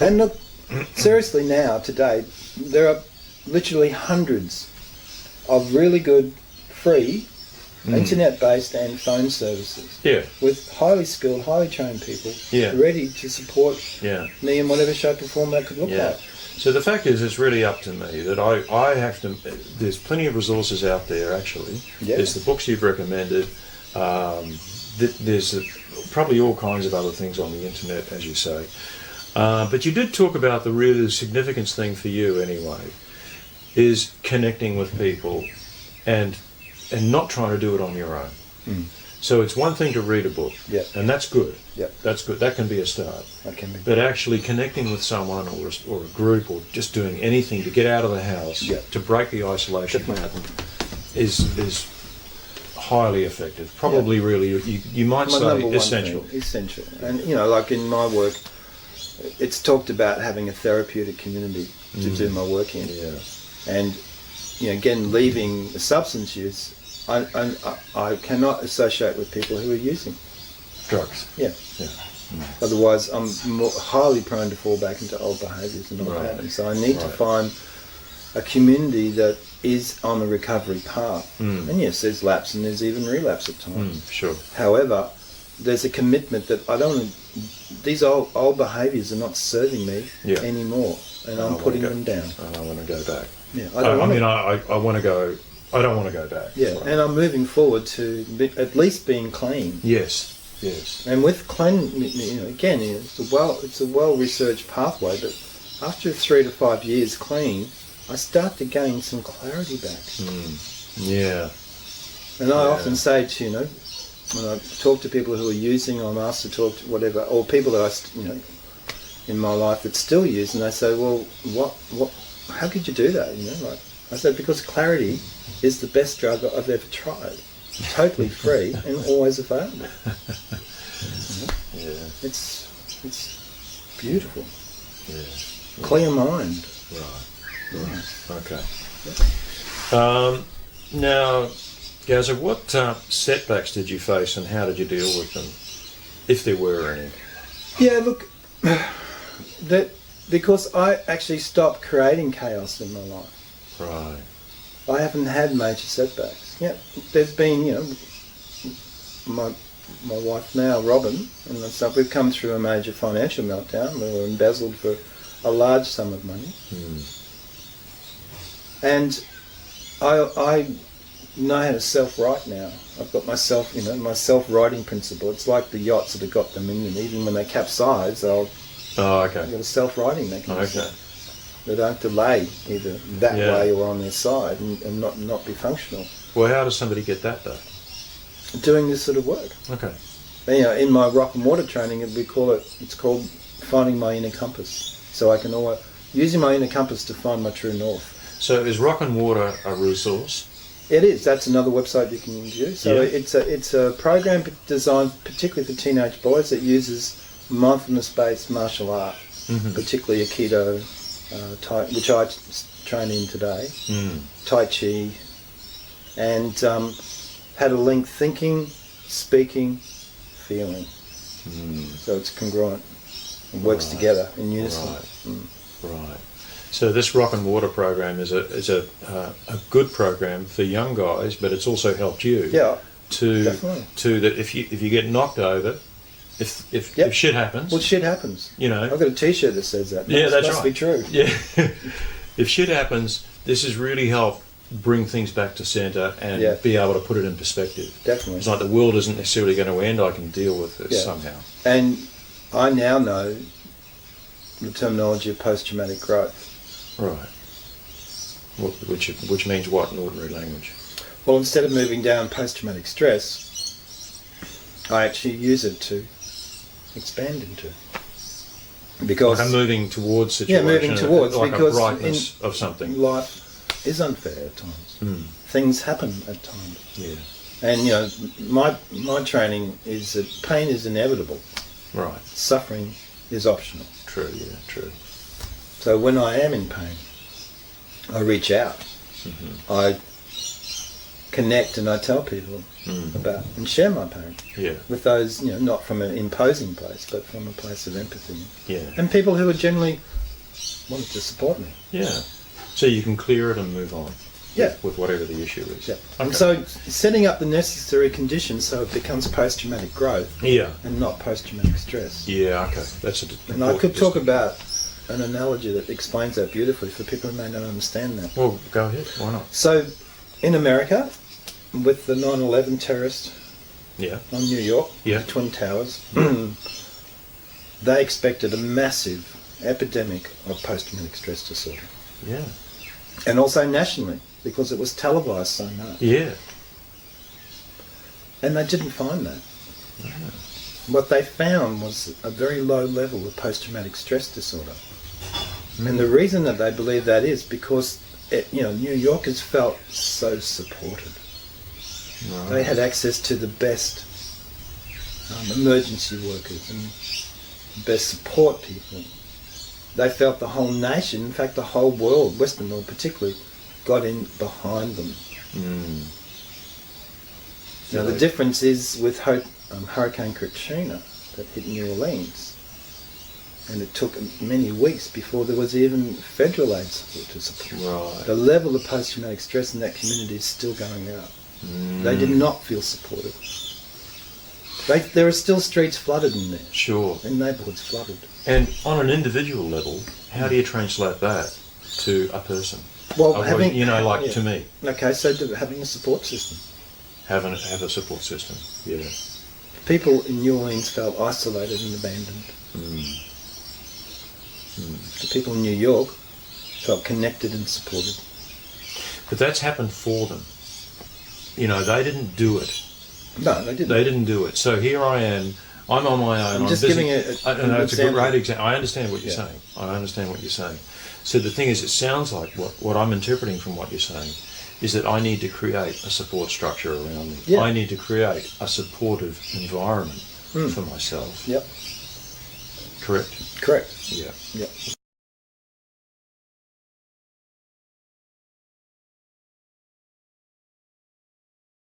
And look, seriously now, today, there are literally hundreds of really good free internet-based and phone services with highly skilled, highly trained people ready to support me in whatever shape or form that could look like. So the fact is, it's really up to me that I have to. There's plenty of resources out there. Actually, there's the books you've recommended. There's probably all kinds of other things on the internet, as you say. But you did talk about the really significant thing for you, anyway, is connecting with people and not trying to do it on your own. So it's one thing to read a book, and that's good. That's good. That can be a start. That can be. But actually connecting with someone or a group or just doing anything to get out of the house, to break the isolation pattern, is highly effective. Probably really, you might say essential. Essential. And, you know, like in my work, it's talked about having a therapeutic community to do my work in. And, you know, again, leaving the substance use, I cannot associate with people who are using drugs. Otherwise, I'm highly prone to fall back into old behaviours and old patterns. So I need to find a community that is on the recovery path. And yes, there's lapse and there's even relapse at times. However, there's a commitment that I don't. These old behaviours are not serving me anymore, and I'm putting them down. And I want to go back. I want to go. I don't want to go back. And I'm moving forward to at least being clean. Yes. And with clean, you know, again, it's a well-researched pathway. But after 3 to 5 years clean, I start to gain some clarity back. And I often say to, you know, when I talk to people who are using, or I'm asked to talk to whatever, or people that I, you know, in my life that still use, and they say, well, what? How could you do that? You know, like I said, because clarity is the best drug I've ever tried. Totally free and always available. It's beautiful. Clear mind. Okay. Now, Gazza, what setbacks did you face and how did you deal with them, if there were any? Yeah, look, because I actually stopped creating chaos in my life. I haven't had major setbacks. There's been, you know, my wife now, Robin, and stuff. We've come through a major financial meltdown. We were embezzled for a large sum of money, and I know how to self-write now. I've got myself, you know, my self-writing principle. It's like the yachts that have got them in, and even when they capsize, I've got a self-writing mechanism. They don't delay either that way or on their side and not be functional. Well, how does somebody get that though? Doing this sort of work. You know, in my rock and water training, it's called finding my inner compass. So I can always using my inner compass to find my true north. So is Rock and Water a resource? It is. That's another website you can use. So it's a program designed particularly for teenage boys that uses mindfulness-based martial art, particularly Aikido, which I train in today, Tai Chi, and how to link thinking, speaking, feeling. So it's congruent. It works together in unison. So this Rock and Water program is a good program for young guys, but it's also helped you to that if you get knocked over, if shit happens. Well, shit happens. You know, I've got a T-shirt that says that. That's must be true. If shit happens, this has really helped bring things back to centre and be able to put it in perspective. Definitely. It's like the world isn't necessarily going to end. I can deal with this somehow. And I now know the terminology of post-traumatic growth. Which means what in ordinary language? Well, instead of moving down post-traumatic stress, I actually use it to expand into. Because I'm moving towards situation. Moving towards, like because a brightness of something. Life is unfair at times. Things happen at times. And you know, my training is that pain is inevitable. Suffering is optional. True. So when I am in pain, I reach out. I connect, and I tell people about and share my pain Yeah. with those, not from an imposing place, but from a place of empathy. Yeah. And people who are generally wanting to support me. Yeah. So you can clear it and move on. Yeah. With whatever the issue is. Yeah. Okay. And so setting up the necessary conditions so it becomes post-traumatic growth Yeah. and not post-traumatic stress. Yeah. Okay. That's an And I could talk about an analogy that explains that beautifully for people who may not understand that. Well, go ahead. Why not? So, in America, with the 9/11 terrorist Yeah. on New York, Yeah. the Twin Towers, they expected a massive epidemic of post-traumatic stress disorder. Yeah. And also nationally, because it was televised so much. Yeah. And they didn't find that. What they found was a very low level of post-traumatic stress disorder. And the reason that they believe that is because, New Yorkers felt so supported. Right. They had access to the best emergency workers and best support people. They felt the whole nation, in fact the whole world, Western world particularly, got in behind them. Now the difference is with Hurricane Katrina that hit New Orleans, and it took many weeks before there was even federal aid support to support. Right. The level of post-traumatic stress in that community is still going up. They did not feel supported. There are still streets flooded in there, Sure. and neighbourhoods flooded. And on an individual level, how do you translate that to a person? Well, To me, Okay, so having a support system. have a support system. Yeah. People in New Orleans felt isolated and abandoned. The people in New York felt connected and supported. But that's happened for them. They didn't do it. No, they didn't. They didn't do it. So here I am. I'm on my own. I'm just busy. giving It's a example. great example. I understand what you're Yeah. saying. I understand what you're saying. So the thing is, it sounds like what I'm interpreting from what you're saying is that I need to create a support structure around me. Yeah. I need to create a supportive environment for myself. Yep, Correct? correct. Yeah. Yep.